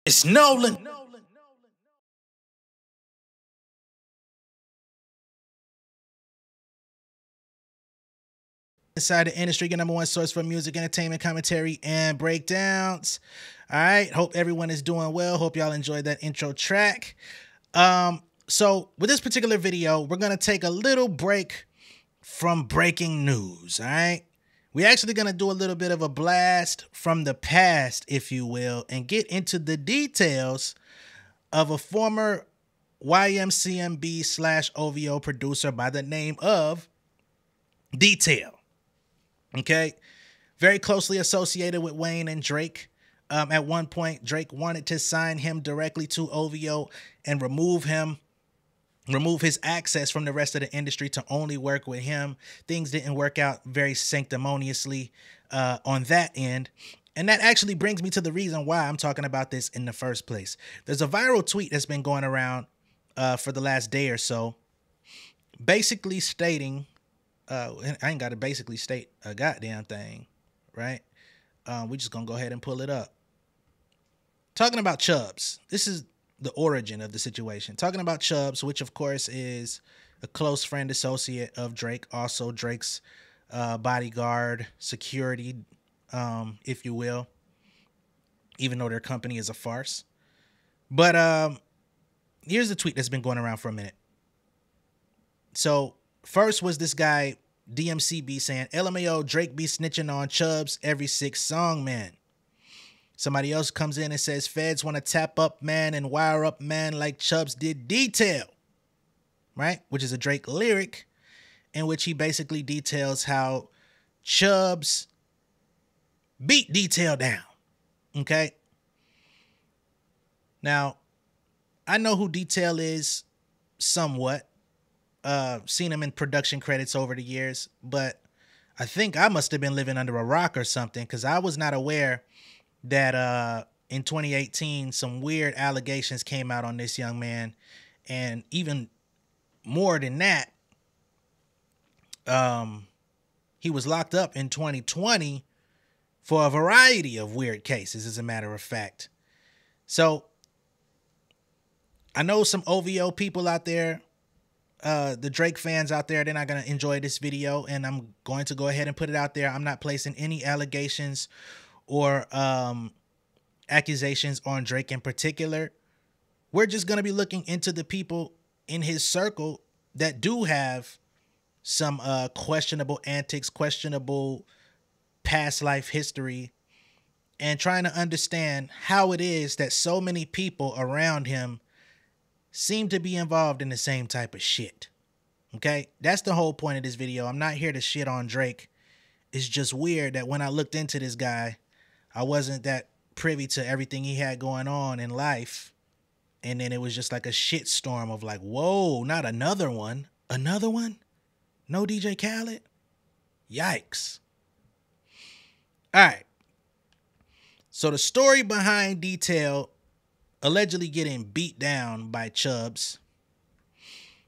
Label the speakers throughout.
Speaker 1: It's Nolan. Inside the industry, your number one source for music, entertainment, commentary, and breakdowns. All right. Hope everyone is doing well. Hope y'all enjoyed that intro track. So with this particular video, we're gonna take a little break from breaking news. All right. We're actually gonna do a little bit of a blast from the past, if you will, and get into the details of a former YMCMB slash OVO producer by the name of Detail. Okay, very closely associated with Wayne and Drake. At one point, Drake wanted to sign him directly to OVO and remove his access from the rest of the industry to only work with him. Things didn't work out very sanctimoniously on that end. And that actually brings me to the reason why I'm talking about this in the first place. There's a viral tweet that's been going around for the last day or so, basically stating, I ain't got to basically state a goddamn thing, right? We just gonna go ahead and pull it up. Talking about Chubbs. This is the origin of the situation. Talking about Chubbs, which of course is a close friend associate of Drake, also Drake's bodyguard, security, if you will, even though their company is a farce. But here's the tweet that's been going around for a minute. So first was this guy, DMCB, saying, LMAO, Drake be snitching on Chubbs every 6th song, man. Somebody else comes in and says, feds want to tap up, man, and wire up, man, like Chubbs did Detail, right? Which is a Drake lyric in which he basically details how Chubbs beat Detail down, okay? Now, I know who Detail is somewhat. Seen him in production credits over the years, but I think I must have been living under a rock or something, because I was not aware that in 2018 some weird allegations came out on this young man, and even more than that, he was locked up in 2020 for a variety of weird cases, as a matter of fact. So I know some OVO people out there, the Drake fans out there, they're not going to enjoy this video, and I'm going to go ahead and put it out there. I'm not placing any allegations or accusations on Drake in particular. We're just going to be looking into the people in his circle that do have some questionable antics, questionable past life history, and trying to understand how it is that so many people around him seem to be involved in the same type of shit. Okay? That's the whole point of this video. I'm not here to shit on Drake. It's just weird that when I looked into this guy, I wasn't that privy to everything he had going on in life. And then it was just like a shit storm of like, whoa, not another one. Another one? No DJ Khaled? Yikes. All right. So the story behind Detail allegedly getting beat down by Chubbs,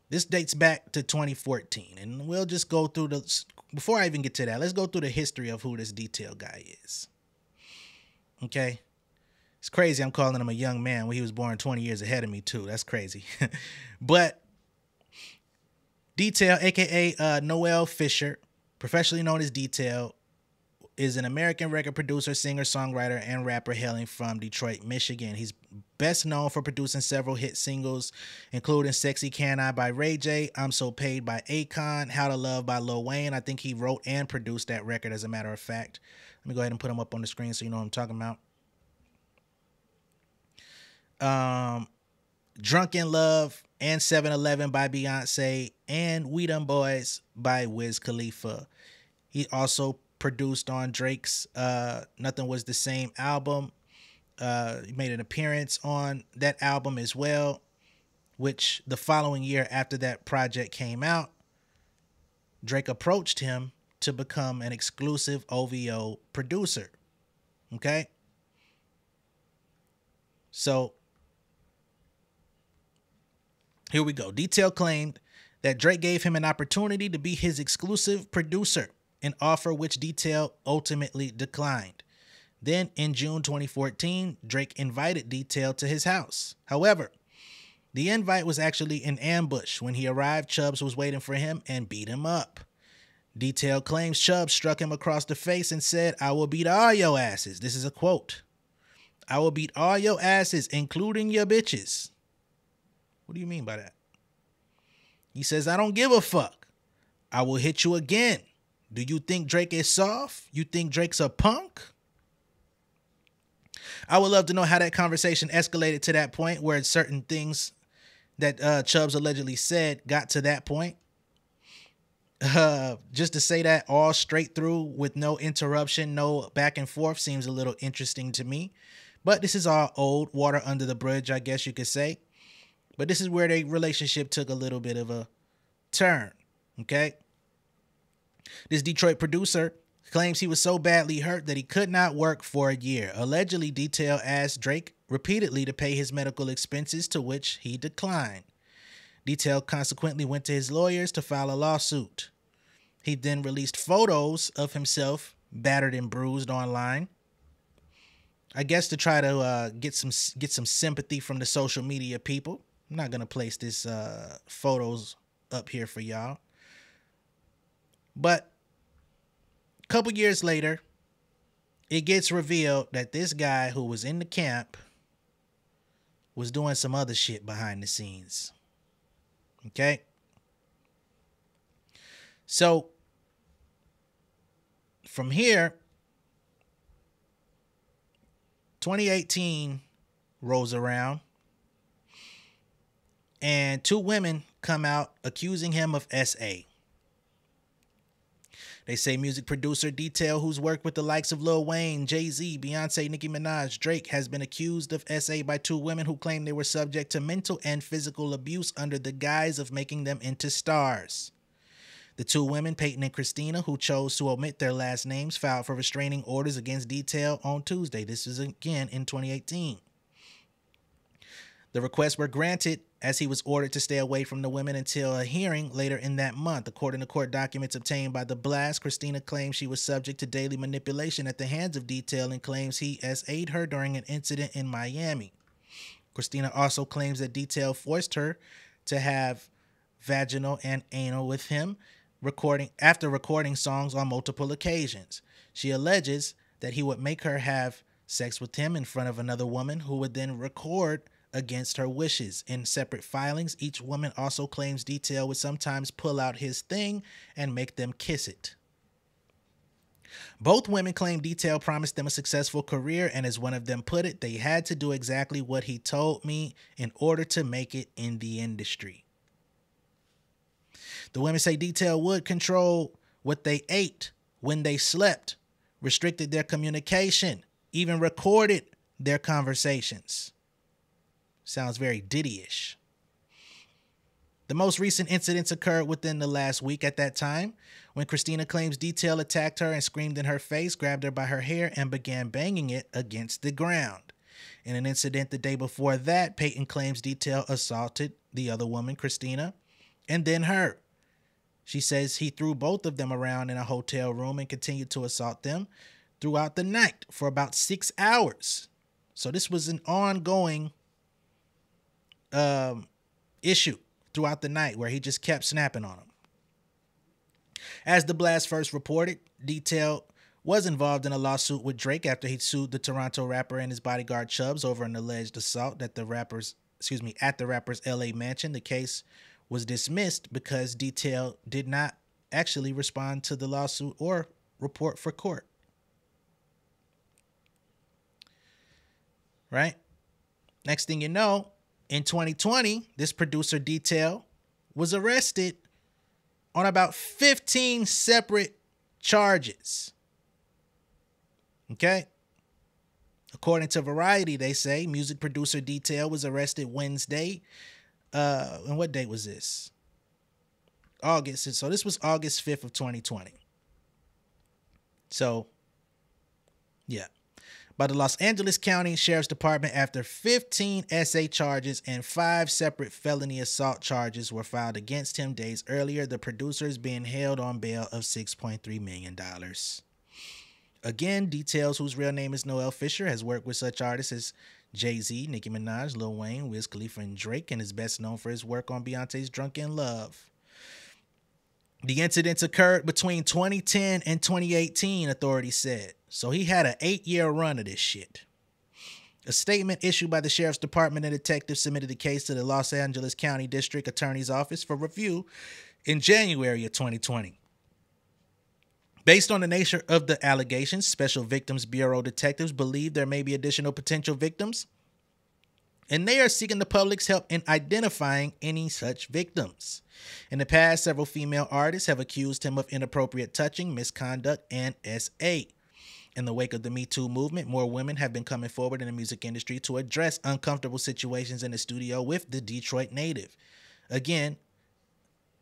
Speaker 1: this dates back to 2014. And we'll just go through before I even get to that, let's go through the history of who this Detail guy is. Okay? It's crazy I'm calling him a young man when he was born 20 years ahead of me too. That's crazy. But Detail, aka Noel Fisher, professionally known as Detail, is an American record producer, singer, songwriter, and rapper hailing from Detroit, Michigan. He's best known for producing several hit singles, including Sexy Can I by Ray J, I'm So Paid by Akon, How to Love by Lil Wayne. I think he wrote and produced that record, as a matter of fact. Let me go ahead and put him up on the screen so you know what I'm talking about. Drunk in Love and 7-Eleven by Beyonce, and We Them Boys by Wiz Khalifa. He also produced on Drake's Nothing Was the Same album. He made an appearance on that album as well, which the following year after that project came out, Drake approached him to become an exclusive OVO producer. Okay? So here we go. Detail claimed that Drake gave him an opportunity to be his exclusive producer, an offer which Detail ultimately declined. Then in June 2014, Drake invited Detail to his house. However, the invite was actually an ambush. When he arrived, Chubbs was waiting for him and beat him up. Detail claims Chubbs struck him across the face and said, "I will beat all your asses." This is a quote. "I will beat all your asses, including your bitches." What do you mean by that? He says, "I don't give a fuck. I will hit you again. Do you think Drake is soft? You think Drake's a punk?" I would love to know how that conversation escalated to that point where certain things that Chubbs allegedly said got to that point. Just to say that all straight through with no interruption, no back and forth seems a little interesting to me. But this is all old water under the bridge, I guess you could say. But this is where their relationship took a little bit of a turn, okay? This Detroit producer claims he was so badly hurt that he could not work for a year. Allegedly, Detail asked Drake repeatedly to pay his medical expenses, to which he declined. Detail consequently went to his lawyers to file a lawsuit. He then released photos of himself battered and bruised online, I guess to try to get some sympathy from the social media people. I'm not gonna place this photos up here for y'all, but a couple years later, it gets revealed that this guy who was in the camp was doing some other shit behind the scenes. Okay, so from here, 2018 rolls around, and two women come out accusing him of SA. They say music producer Detail, who's worked with the likes of Lil Wayne, Jay-Z, Beyonce, Nicki Minaj, Drake, has been accused of SA by two women who claim they were subject to mental and physical abuse under the guise of making them into stars. The two women, Peyton and Christina, who chose to omit their last names, filed for restraining orders against Detail on Tuesday. This is again in 2018. The requests were granted as he was ordered to stay away from the women until a hearing later in that month. According to court documents obtained by The Blast, Christina claims she was subject to daily manipulation at the hands of Detail and claims he SA'd her during an incident in Miami. Christina also claims that Detail forced her to have vaginal and anal with him after recording songs on multiple occasions. She alleges that he would make her have sex with him in front of another woman who would then record against her wishes. In separate filings, each woman also claims Detail would sometimes pull out his thing and make them kiss it. Both women claim Detail promised them a successful career, and as one of them put it, they had to do exactly what he told me in order to make it in the industry. The women say Detail would control what they ate, when they slept, restricted their communication, even recorded their conversations. Sounds very Diddy-ish. The most recent incidents occurred within the last week at that time, when Christina claims Detail attacked her and screamed in her face, grabbed her by her hair, and began banging it against the ground. In an incident the day before that, Peyton claims Detail assaulted the other woman, Christina, and then her. She says he threw both of them around in a hotel room and continued to assault them throughout the night for about 6 hours. So this was an ongoing issue throughout the night where he just kept snapping on them. As The Blast first reported, Detail was involved in a lawsuit with Drake after he sued the Toronto rapper and his bodyguard Chubbs over an alleged assault at the rapper's LA mansion. The case was dismissed because Detail did not actually respond to the lawsuit or report for court. Right? Next thing you know, in 2020, this producer Detail was arrested on about 15 separate charges. Okay? According to Variety, they say music producer Detail was arrested Wednesday. And what date was this? August. So this was August 5th of 2020. So, yeah. By the Los Angeles County Sheriff's Department after 15 SA charges and 5 separate felony assault charges were filed against him days earlier. The producer is being held on bail of $6.3 million. Again, details whose real name is Noel Fisher has worked with such artists as Jay-Z, Nicki Minaj, Lil Wayne, Wiz Khalifa, and Drake, and is best known for his work on Beyonce's Drunk in Love. The incidents occurred between 2010 and 2018, authorities said. So he had an 8-year run of this shit. A statement issued by the Sheriff's Department and detectives submitted the case to the Los Angeles County District Attorney's Office for review in January of 2020. Based on the nature of the allegations, Special Victims Bureau detectives believe there may be additional potential victims, and they are seeking the public's help in identifying any such victims. In the past, several female artists have accused him of inappropriate touching, misconduct, and SA. In the wake of the Me Too movement, more women have been coming forward in the music industry to address uncomfortable situations in the studio with the Detroit native. Again,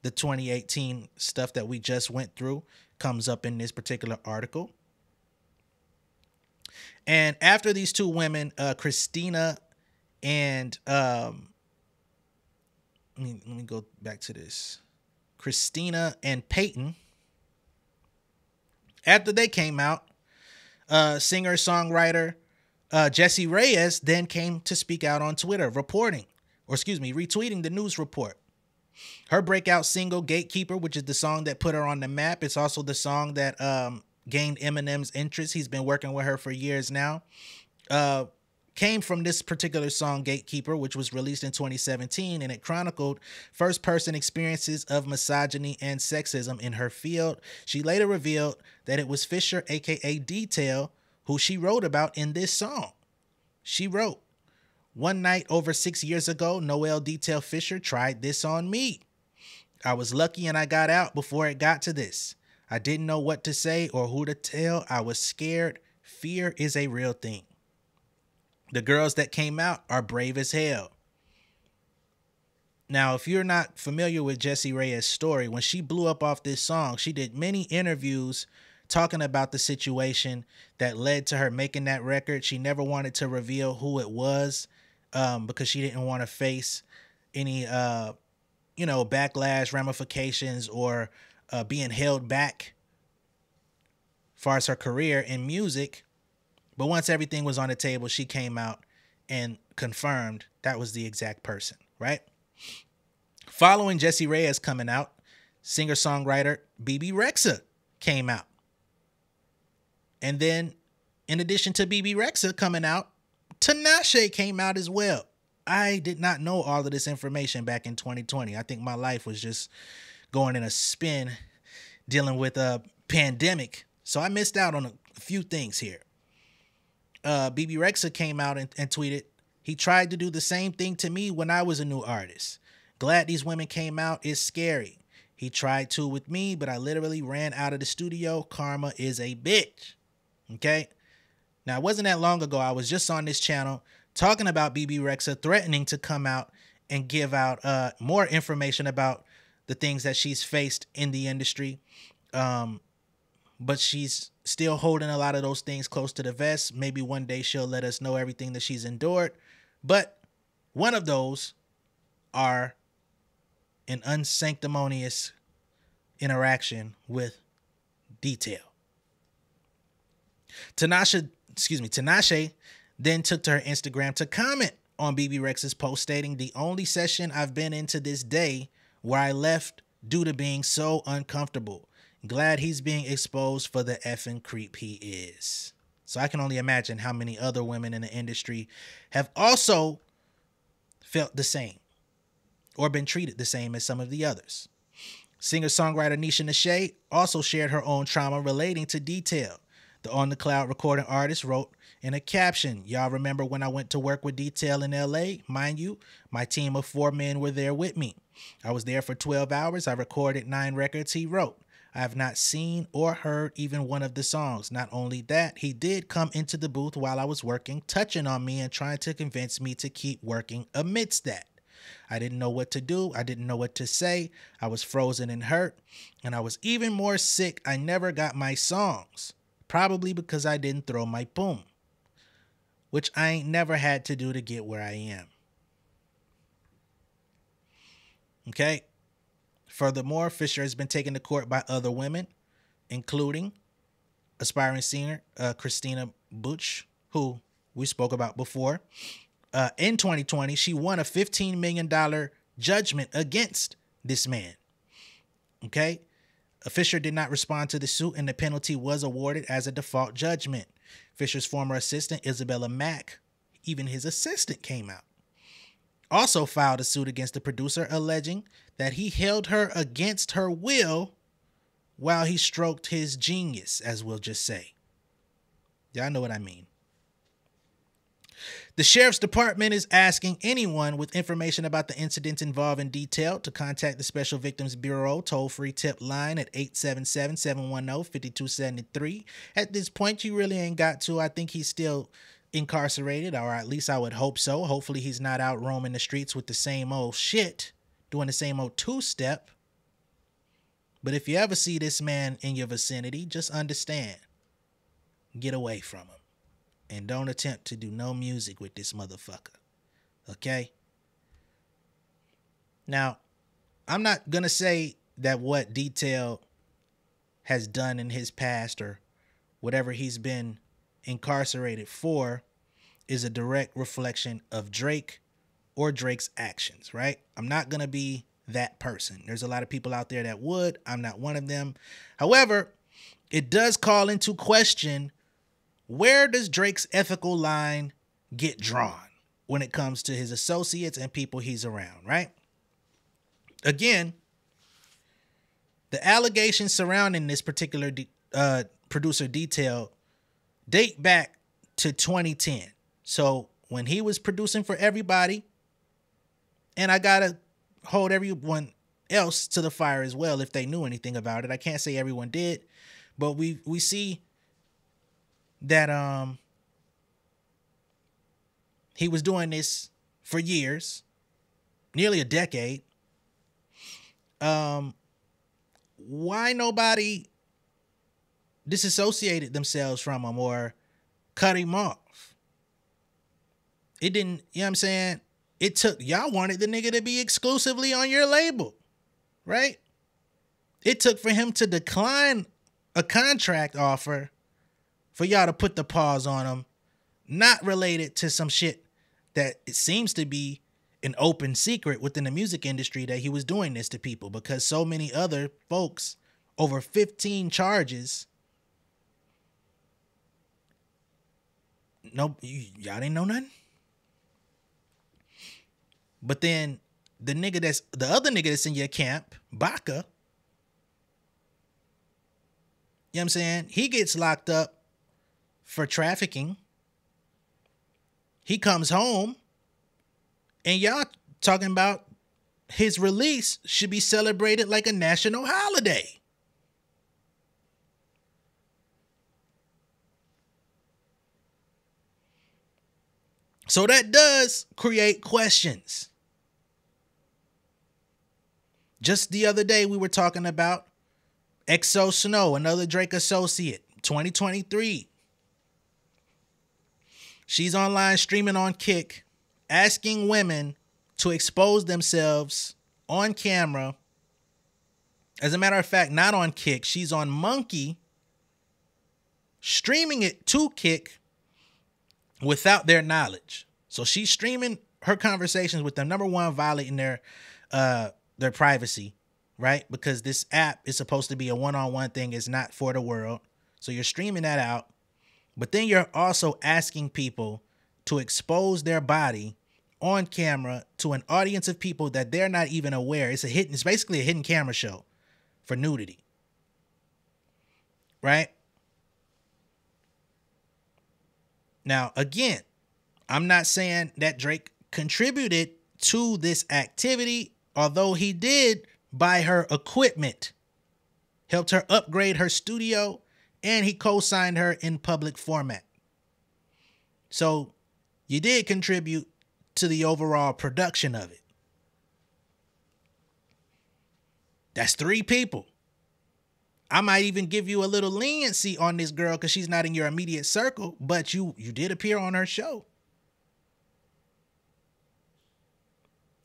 Speaker 1: the 2018 stuff that we just went through comes up in this particular article. And after these two women, Christina and let me go back to this. Christina and Peyton, after they came out, singer-songwriter Jessie Reyes then came to speak out on Twitter, retweeting the news report. Her breakout single, Gatekeeper, which is the song that put her on the map. It's also the song that gained Eminem's interest. He's been working with her for years now. Came from this particular song, Gatekeeper, which was released in 2017, and it chronicled first-person experiences of misogyny and sexism in her field. She later revealed that it was Fisher, aka Detail, who she wrote about in this song. She wrote, "One night over 6 years ago, Noel Detail Fisher tried this on me. I was lucky and I got out before it got to this. I didn't know what to say or who to tell. I was scared. Fear is a real thing. The girls that came out are brave as hell." Now, if you're not familiar with Jessie Reyes' story, when she blew up off this song, she did many interviews talking about the situation that led to her making that record. She never wanted to reveal who it was because she didn't want to face any, backlash, ramifications, or being held back as far as her career in music. But once everything was on the table, she came out and confirmed that was the exact person, right? Following Jessie Reyes coming out, singer-songwriter BB Rexha came out. And then, in addition to BB Rexha coming out, Tinashe came out as well. I did not know all of this information back in 2020. I think my life was just going in a spin dealing with a pandemic. So I missed out on a few things here. BB Rexha came out and tweeted, "He tried to do the same thing to me when I was a new artist. Glad these women came out. It's scary. He tried to with me, but I literally ran out of the studio. Karma is a bitch." Okay? Now, it wasn't that long ago. I was just on this channel talking about BB Rexha threatening to come out and give out more information about the things that she's faced in the industry. But she's still holding a lot of those things close to the vest. Maybe one day she'll let us know everything that she's endured. But one of those are an unsanctimonious interaction with Detail. Tinashe then took to her Instagram to comment on BB Rexha's post, stating, "The only session I've been in to this day where I left due to being so uncomfortable. Glad he's being exposed for the effing creep he is." So I can only imagine how many other women in the industry have also felt the same or been treated the same as some of the others. Singer-songwriter Nisha Nashe also shared her own trauma relating to Detail. The On the Cloud recording artist wrote in a caption, "Y'all remember when I went to work with Detail in LA? Mind you, my team of 4 men were there with me. I was there for 12 hours. I recorded 9 records he wrote. I have not seen or heard even one of the songs. Not only that, he did come into the booth while I was working, touching on me and trying to convince me to keep working amidst that. I didn't know what to do. I didn't know what to say. I was frozen and hurt. And I was even more sick. I never got my songs. Probably because I didn't throw my boom. Which I ain't never had to do to get where I am." Okay. Furthermore, Fisher has been taken to court by other women, including aspiring singer, Christina Butch, who we spoke about before. In 2020, she won a $15 million judgment against this man. Okay? Fisher did not respond to the suit, and the penalty was awarded as a default judgment. Fisher's former assistant, Isabella Mack, even his assistant came out, also filed a suit against the producer, alleging that he held her against her will while he stroked his genius, as we'll just say. Y'all know what I mean. The sheriff's department is asking anyone with information about the incidents involved in detail to contact the Special Victims Bureau toll-free tip line at 877-710-5273. At this point, you really ain't got to. I think he's still incarcerated, or at least I would hope so. Hopefully he's not out roaming the streets with the same old shit, doing the same old two-step. But if you ever see this man in your vicinity, just understand, get away from him. And don't attempt to do no music with this motherfucker. Okay? Now, I'm not going to say that what Detail has done in his past or whatever he's been incarcerated for is a direct reflection of Drake or Drake's actions, right? I'm not going to be that person. There's a lot of people out there that would. I'm not one of them. However, it does call into question, where does Drake's ethical line get drawn when it comes to his associates and people he's around, right? Again, the allegations surrounding this particular producer Detail date back to 2010. So when he was producing for everybody, and I gotta hold everyone else to the fire as well if they knew anything about it. I can't say everyone did, but we see that he was doing this for years, nearly a decade. Why nobody disassociated themselves from him or cut him off? It didn't, you know what I'm saying? It took, y'all wanted the nigga to be exclusively on your label, right? It took for him to decline a contract offer for y'all to put the pause on him, not related to some shit that it seems to be an open secret within the music industry that he was doing this to people, because so many other folks, over 15 charges, no, y'all didn't know nothing. But then the other nigga that's in your camp, Baca, you know what I'm saying? He gets locked up for trafficking. He comes home and y'all talking about his release should be celebrated like a national holiday. So that does create questions. Just the other day, we were talking about XO Snow, another Drake associate, 2023. She's online streaming on Kick, asking women to expose themselves on camera. As a matter of fact, not on Kick. She's on Monkey, streaming it to Kick without their knowledge. So she's streaming her conversations with them. Number one, violating their privacy, right? Because this app is supposed to be a one-on-one thing. It's not for the world. So you're streaming that out. But then you're also asking people to expose their body on camera to an audience of people that they're not even aware. It's basically a hidden camera show for nudity. Right? Now, again, I'm not saying that Drake contributed to this activity, although he did buy her equipment, helped her upgrade her studio, and he co-signed her in public format. So you did contribute to the overall production of it. That's 3 people. I might even give you a little leniency on this girl because she's not in your immediate circle, but you did appear on her show.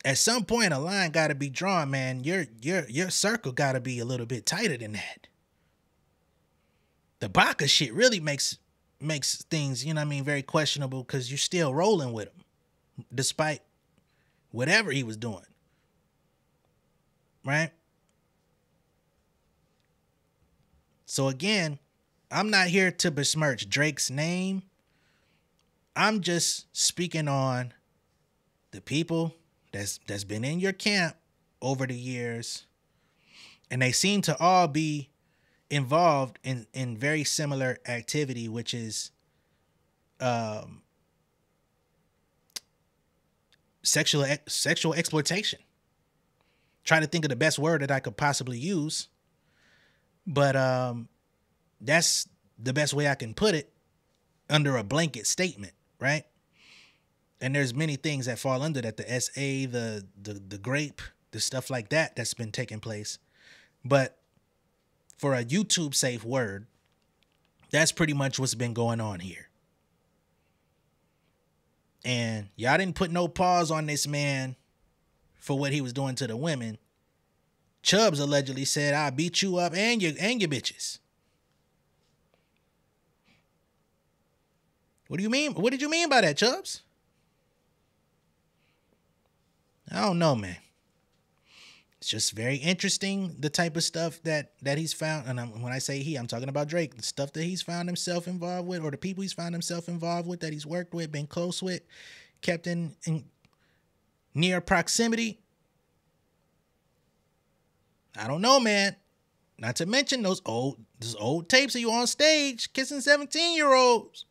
Speaker 1: At some point, a line got to be drawn, man. Your circle got to be a little bit tighter than that. The Baca shit really makes things, you know what I mean, very questionable, because you're still rolling with him despite whatever he was doing. Right? So again, I'm not here to besmirch Drake's name. I'm just speaking on the people that's been in your camp over the years, and they seem to all be involved in very similar activity, which is sexual exploitation. Try to think of the best word that I could possibly use, but that's the best way I can put it under a blanket statement, right? And there's many things that fall under that, the SA, the grape, the stuff like that that's been taking place. But for a YouTube safe word, that's pretty much what's been going on here. And y'all didn't put no pause on this man for what he was doing to the women. Chubbs allegedly said, "I'll beat you up and your bitches." What do you mean? What did you mean by that, Chubbs? I don't know, man. It's just very interesting, the type of stuff that he's found. And when I say he, I'm talking about Drake. The stuff that he's found himself involved with, or the people he's found himself involved with, that he's worked with, been close with, kept in near proximity. I don't know, man. Not to mention those old tapes of you on stage kissing 17-year-olds.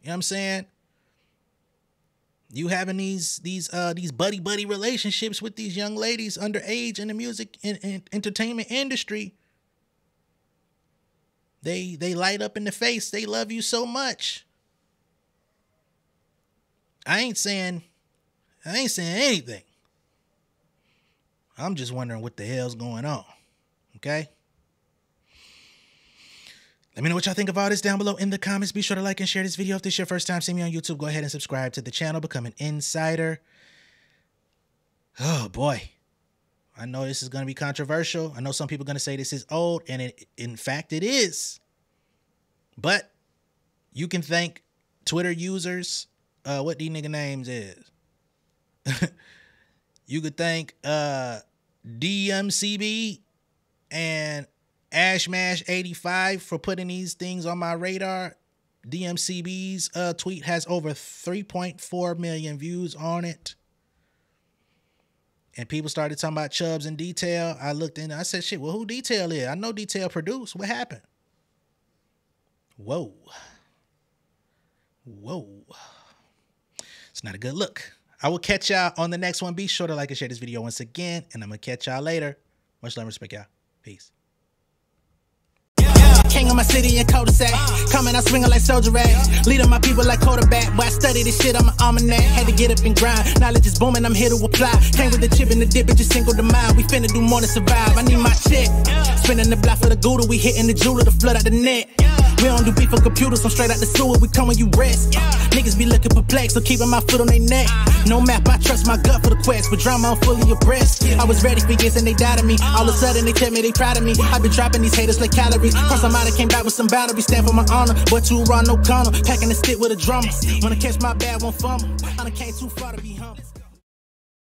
Speaker 1: You know what I'm saying? You having these buddy relationships with these young ladies underage in the music and entertainment industry. They light up in the face. They love you so much. I ain't saying anything. I'm just wondering what the hell's going on. Okay? Let me know what y'all think of all this down below in the comments. Be sure to like and share this video. If this is your first time seeing me on YouTube, go ahead and subscribe to the channel. Become an insider. Oh, boy. I know this is going to be controversial. I know some people are going to say this is old, and in fact, it is. But you can thank Twitter users. What these nigga names is. You could thank DMCB and AshMash85 for putting these things on my radar. DMCB's tweet has over 3.4 million views on it. And people started talking about Chubbs and Detail. I looked in, I said, shit, well, who Detail is? I know Detail produced. What happened? Whoa. Whoa. It's not a good look. I will catch y'all on the next one. Be sure to like and share this video once again, and I'm going to catch y'all later. Much love and respect, y'all. Peace.
Speaker 2: King of my city and cul-de-sac. Coming out swinging like soldier rags. Leading my people like quarterback. Boy, I study this shit, I'm an almanac. Had to get up and grind. Knowledge is booming, I'm here to apply. Came with the chip and the dip, it just single the mind. We finna do more than survive. I need my check. Spinning the block for the Gouda. We hitting the jeweler to flood out the net. We don't do beef on computers, I'm straight out the sewer. We come when you rest. Niggas be looking perplexed, so keeping my foot on their neck. No map, I trust my gut for the quest. With drama, I'm fully abreast. I was ready for years and they doubted me. All of a sudden they tell me they proud of me. I been dropping these haters like calories. Cross them out, I came back with some boundaries. Stand for my honor, but too raw, no corner. Packing the stick with a drummer. Wanna catch my bad, won't fumble. I done came too far to be humble.